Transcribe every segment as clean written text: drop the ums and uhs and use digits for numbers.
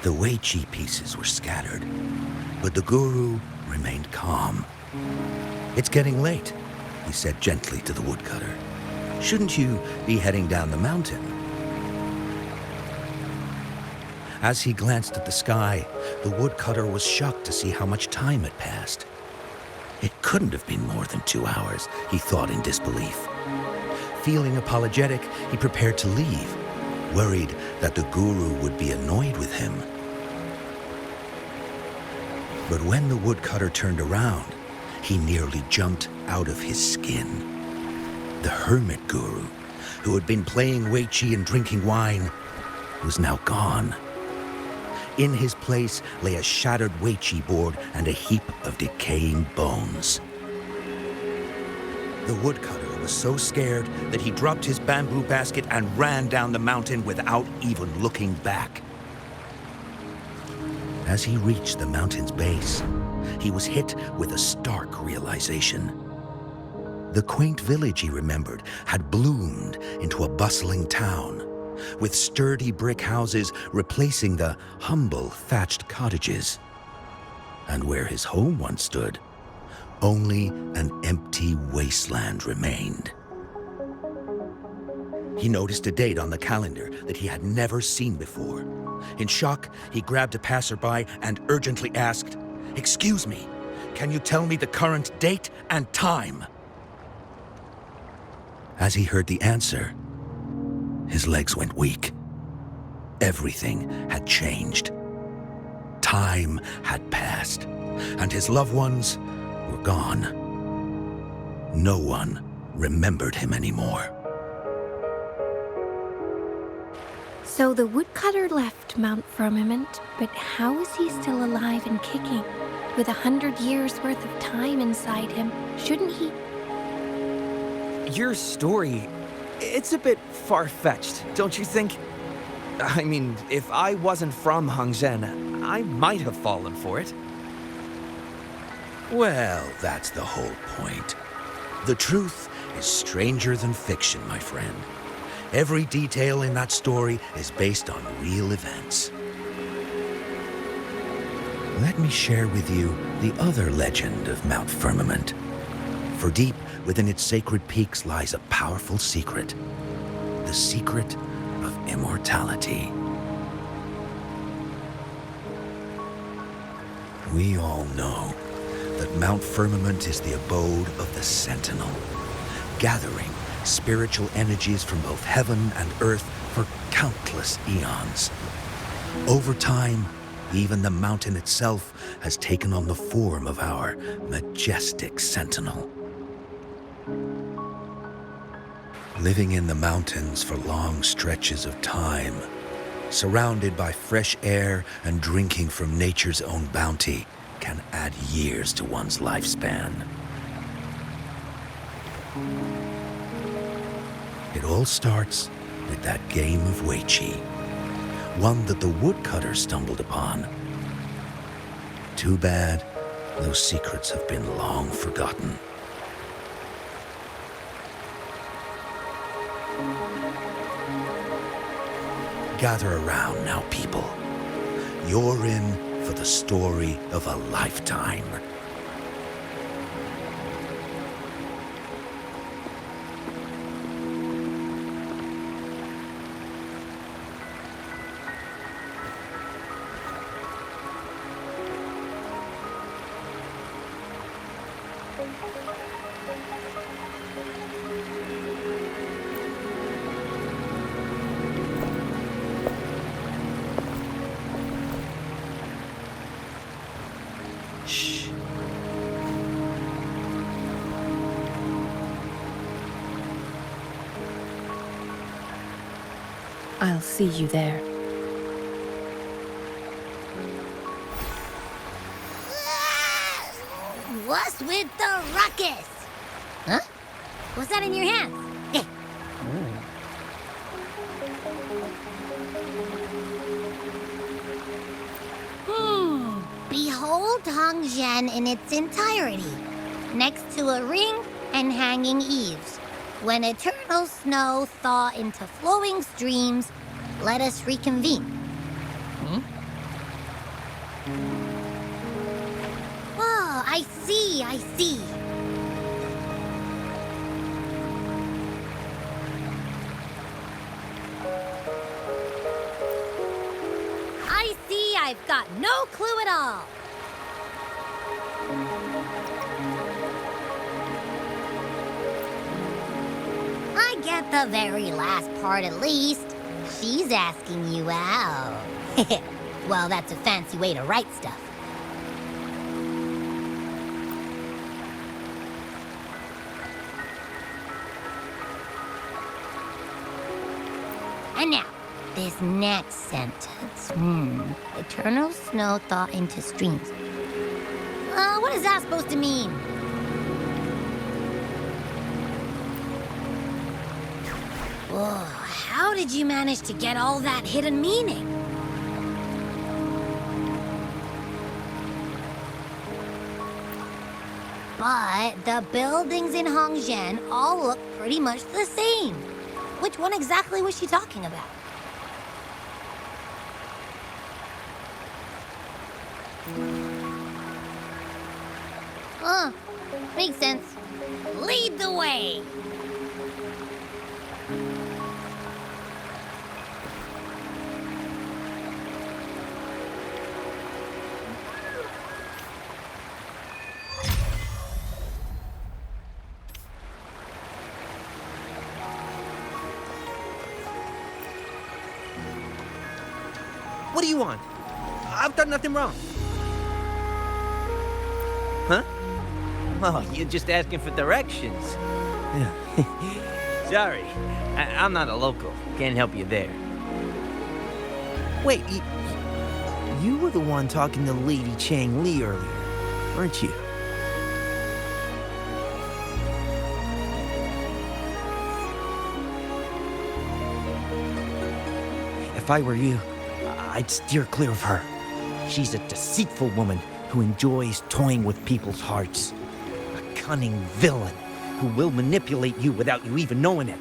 The Wei Chi pieces were scattered, but the guru remained calm. "It's getting late," he said gently to the woodcutter. "Shouldn't you be heading down the mountain?" As he glanced at the sky, the woodcutter was shocked to see how much time had passed. It couldn't have been more than 2 hours, he thought in disbelief. Feeling apologetic, he prepared to leave, worried that the guru would be annoyed with him. But when the woodcutter turned around, he nearly jumped out of his skin. The hermit guru, who had been playing Wei Chi and drinking wine, was now gone. In his place lay a shattered Wei Chi board and a heap of decaying bones. The woodcutter was so scared that he dropped his bamboo basket and ran down the mountain without even looking back. As he reached the mountain's base, he was hit with a stark realization. The quaint village he remembered had bloomed into a bustling town, with sturdy brick houses replacing the humble thatched cottages. And where his home once stood, only an empty wasteland remained. He noticed a date on the calendar that he had never seen before. In shock, he grabbed a passerby and urgently asked, "Excuse me, can you tell me the current date and time?" As he heard the answer, his legs went weak. Everything had changed. Time had passed, and his loved ones were gone. No one remembered him anymore. So the woodcutter left Mount Firmament, but how is he still alive and kicking? With 100 years worth of time inside him, shouldn't he? Your story, it's a bit far-fetched, don't you think? I mean, if I wasn't from Hongzhen, I might have fallen for it. Well, that's the whole point. The truth is stranger than fiction, my friend. Every detail in that story is based on real events. Let me share with you the other legend of Mount Firmament. For deep within its sacred peaks lies a powerful secret. The secret of immortality. We all know that Mount Firmament is the abode of the Sentinel, gathering spiritual energies from both heaven and earth for countless eons. Over time, even the mountain itself has taken on the form of our majestic sentinel. Living in the mountains for long stretches of time, surrounded by fresh air and drinking from nature's own bounty, can add years to one's lifespan. It all starts with that game of Wei Chi, one that the woodcutter stumbled upon. Too bad those secrets have been long forgotten. Gather around now, people. You're in for the story of a lifetime. Shh. I'll see you there. What's with the ruckus? Huh? What's that in your hands? Eh. Behold Hongzhen in its entirety, next to a ring and hanging eaves. When eternal snow thaw into flowing streams, let us reconvene. I see, I see. I see I've got no clue at all. I get the very last part at least. She's asking you out. Well, that's a fancy way to write stuff. And now, this next sentence. Eternal snow thaw into streams. What is that supposed to mean? Whoa, how did you manage to get all that hidden meaning? But the buildings in Hongzhen all look pretty much the same. Which one exactly was she talking about? Makes sense. Lead the way! What do you want? I've done nothing wrong. Huh? Oh, you're just asking for directions. Sorry, I'm not a local. Can't help you there. Wait, you were the one talking to Lady Changli earlier, weren't you? If I were you, I'd steer clear of her. She's a deceitful woman who enjoys toying with people's hearts. A cunning villain who will manipulate you without you even knowing it.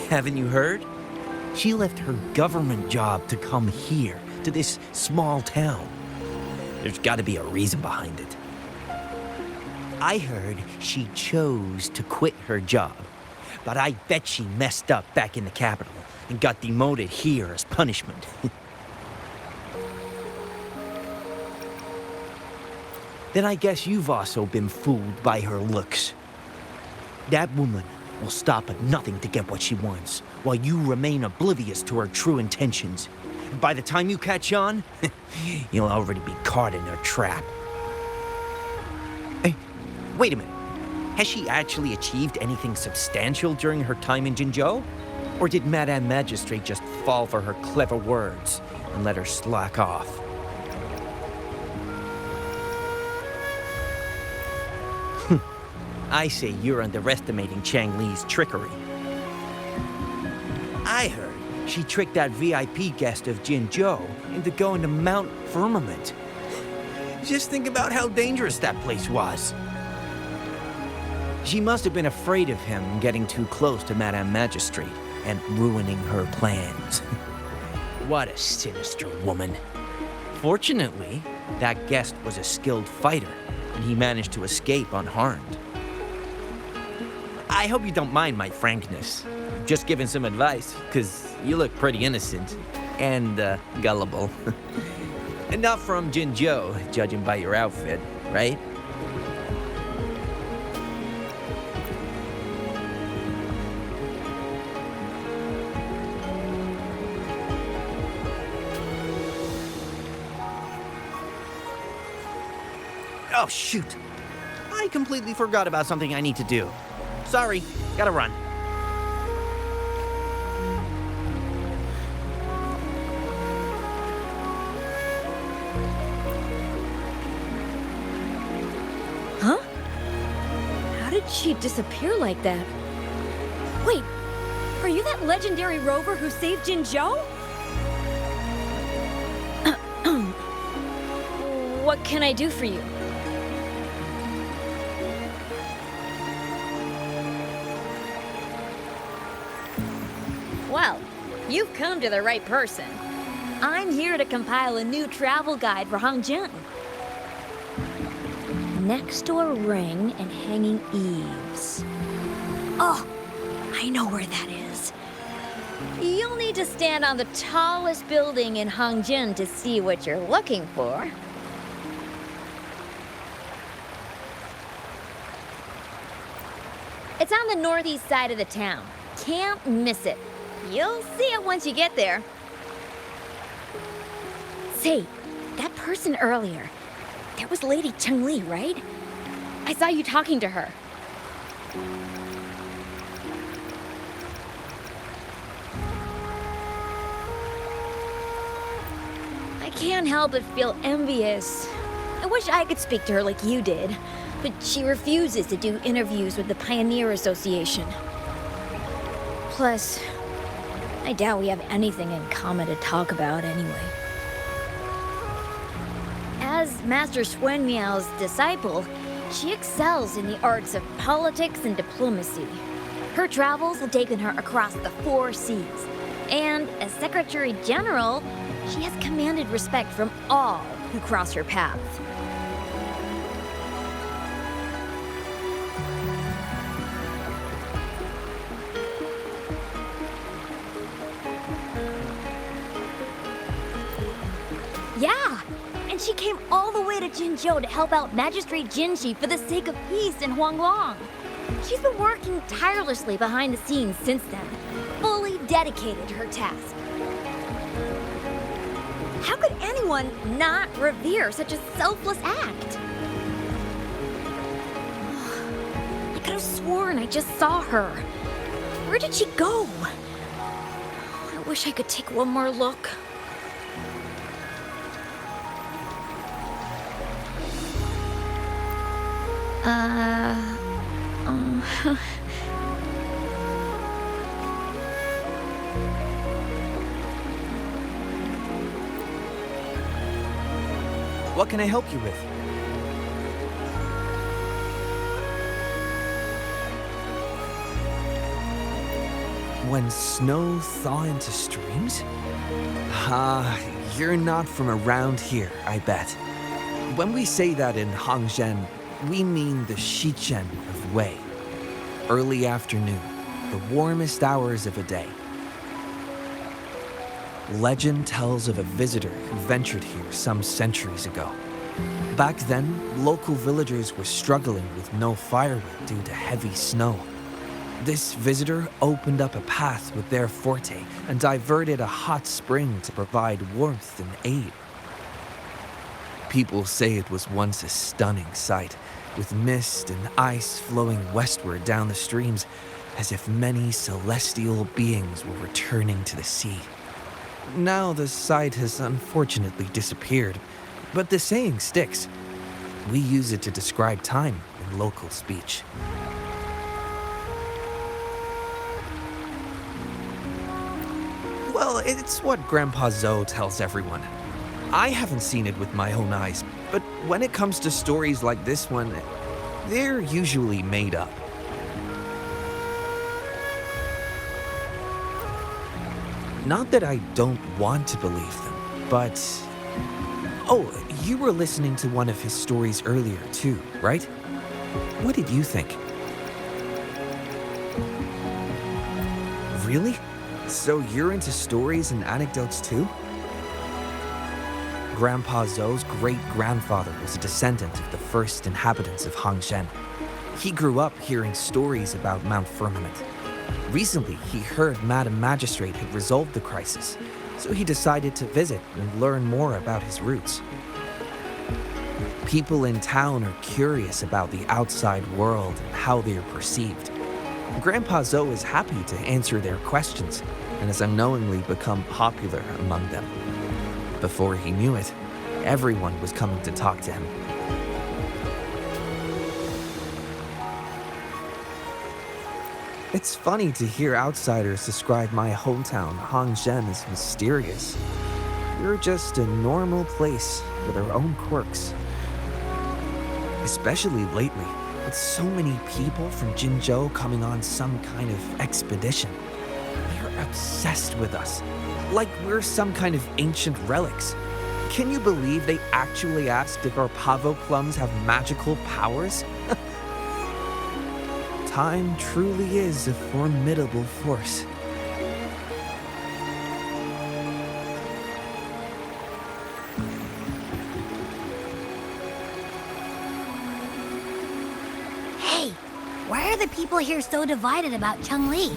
Haven't you heard? She left her government job to come here, to this small town. There's got to be a reason behind it. I heard she chose to quit her job, but I bet she messed up back in the capital and got demoted here as punishment. Then I guess you've also been fooled by her looks. That woman will stop at nothing to get what she wants, while you remain oblivious to her true intentions. And by the time you catch on, you'll already be caught in her trap. Hey, wait a minute. Has she actually achieved anything substantial during her time in Jinzhou? Or did Madame Magistrate just fall for her clever words and let her slack off? I say you're underestimating Changli's trickery. I heard she tricked that VIP guest of Jinzhou into going to Mount Firmament. Just think about how dangerous that place was. She must have been afraid of him getting too close to Madame Magistrate and ruining her plans. What a sinister woman. Fortunately, that guest was a skilled fighter, and he managed to escape unharmed. I hope you don't mind my frankness. Just giving some advice, because you look pretty innocent and gullible. And not from Jinzhou, judging by your outfit, right? Oh, shoot. I completely forgot about something I need to do. Sorry, gotta run. Huh? How did she disappear like that? Wait, are you that legendary rover who saved Jinzhou? What can I do for you? Well, you've come to the right person. I'm here to compile a new travel guide for Hangjin. Next to a ring and hanging eaves. Oh, I know where that is. You'll need to stand on the tallest building in Hangjin to see what you're looking for. It's on the northeast side of the town. Can't miss it. You'll see it once you get there. Say, that person earlier, that was Lady Changli, right? I saw you talking to her. I can't help but feel envious. I wish I could speak to her like you did, but she refuses to do interviews with the Pioneer Association. Plus, I doubt we have anything in common to talk about anyway. As Master Xuen Miao's disciple, she excels in the arts of politics and diplomacy. Her travels have taken her across the 4 seas. And as Secretary General, she has commanded respect from all who cross her path. Yeah, and she came all the way to Jinzhou to help out Magistrate Jinji for the sake of peace in Huanglong. She's been working tirelessly behind the scenes since then, fully dedicated to her task. How could anyone not revere such a selfless act? I could have sworn I just saw her. Where did she go? I wish I could take one more look. What can I help you with? When snow thaw into streams? You're not from around here, I bet. When we say that in Hangzhen, we mean the Shichen of Wei. Early afternoon, the warmest hours of a day. Legend tells of a visitor who ventured here some centuries ago. Back then, local villagers were struggling with no firewood due to heavy snow. This visitor opened up a path with their forte and diverted a hot spring to provide warmth and aid. People say it was once a stunning sight, with mist and ice flowing westward down the streams, as if many celestial beings were returning to the sea. Now the sight has unfortunately disappeared, but the saying sticks. We use it to describe time in local speech. Well, it's what Grandpa Zoe tells everyone. I haven't seen it with my own eyes, but when it comes to stories like this one, they're usually made up. Not that I don't want to believe them, but... Oh, you were listening to one of his stories earlier too, right? What did you think? Really? So you're into stories and anecdotes too? Grandpa Zou's great-grandfather was a descendant of the first inhabitants of Hangzhen. He grew up hearing stories about Mount Firmament. Recently, he heard Madam Magistrate had resolved the crisis, so he decided to visit and learn more about his roots. People in town are curious about the outside world and how they are perceived. Grandpa Zou is happy to answer their questions and has unknowingly become popular among them. Before he knew it, everyone was coming to talk to him. It's funny to hear outsiders describe my hometown, Hangzhen, as mysterious. We're just a normal place with our own quirks. Especially lately, with so many people from Jinzhou coming on some kind of expedition. They're obsessed with us, like we're some kind of ancient relics. Can you believe they actually asked if our pavo plums have magical powers? Time truly is a formidable force. Hey, why are the people here so divided about Changli?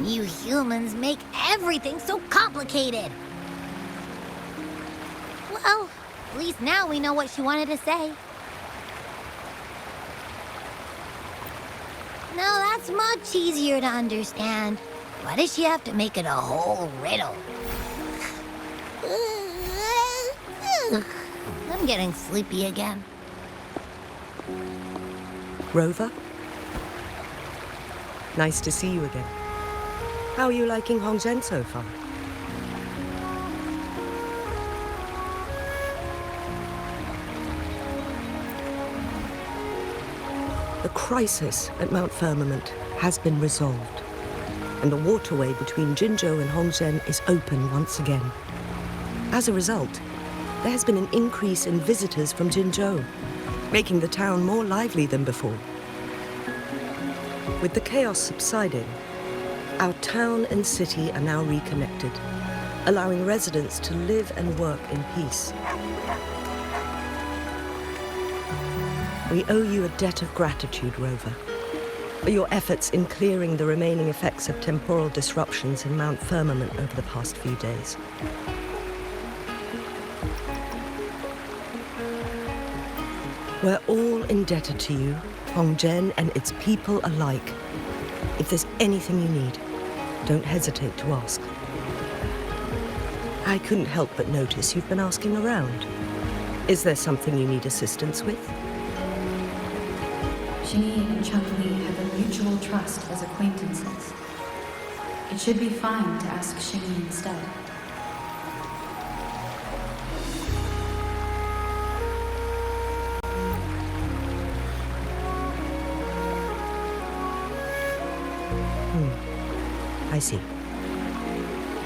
You humans make everything so complicated. Well, at least now we know what she wanted to say. No, that's much easier to understand. Why does she have to make it a whole riddle? I'm getting sleepy again. Rover? Nice to see you again. How are you liking Hongzhen so far? The crisis at Mount Firmament has been resolved, and the waterway between Jinzhou and Hongzhen is open once again. As a result, there has been an increase in visitors from Jinzhou, making the town more lively than before. With the chaos subsiding, our town and city are now reconnected, allowing residents to live and work in peace. We owe you a debt of gratitude, Rover, for your efforts in clearing the remaining effects of temporal disruptions in Mount Firmament over the past few days. We're all indebted to you, Hongzhen and its people alike. If there's anything you need, don't hesitate to ask. I couldn't help but notice you've been asking around. Is there something you need assistance with? Xingyi and Changli have a mutual trust as acquaintances. It should be fine to ask Xingyi instead. I see.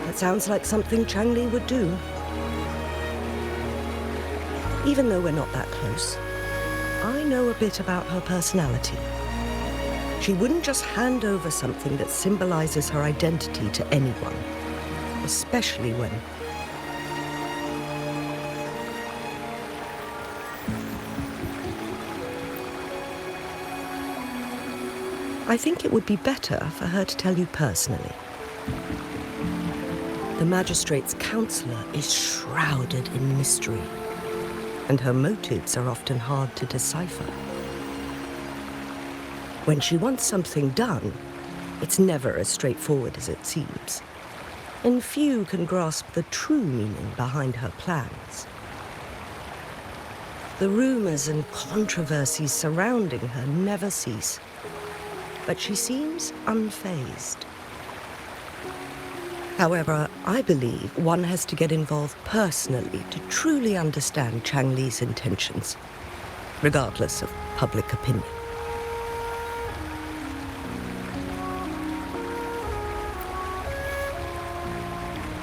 That sounds like something Changli would do. Even though we're not that close, I know a bit about her personality. She wouldn't just hand over something that symbolizes her identity to anyone, especially when... I think it would be better for her to tell you personally. The magistrate's counselor is shrouded in mystery, and her motives are often hard to decipher. When she wants something done, it's never as straightforward as it seems, and few can grasp the true meaning behind her plans. The rumors and controversies surrounding her never cease, but she seems unfazed. However, I believe one has to get involved personally to truly understand Changli's intentions, regardless of public opinion.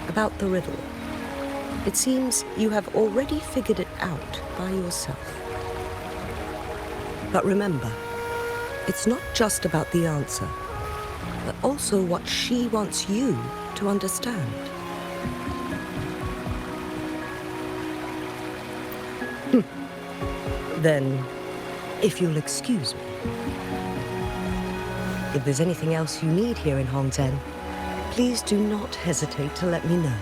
About the riddle, it seems you have already figured it out by yourself. But remember, it's not just about the answer, but also what she wants you to understand. Then, if you'll excuse me, if there's anything else you need here in Hongzhen, please do not hesitate to let me know.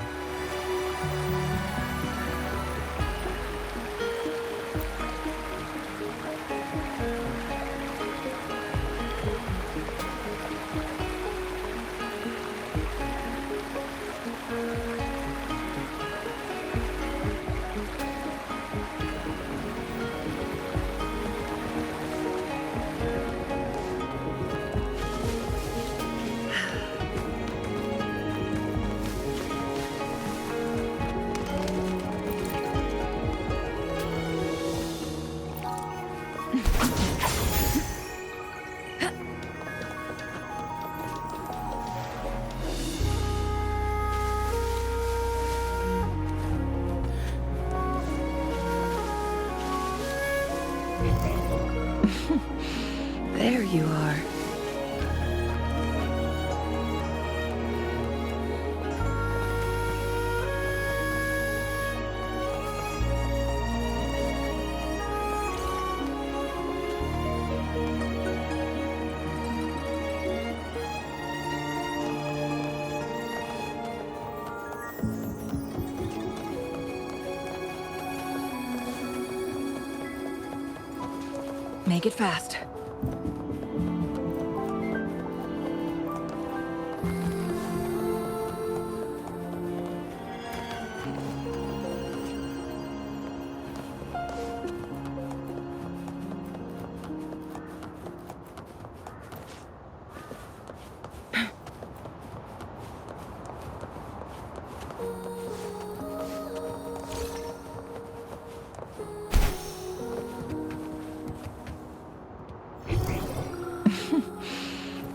There you are. Make it fast.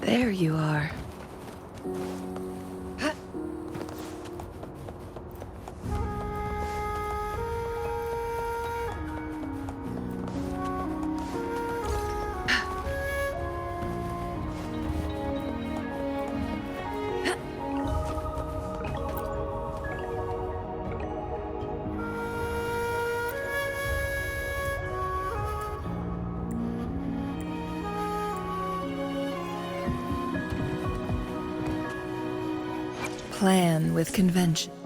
There you are. Plan with convention.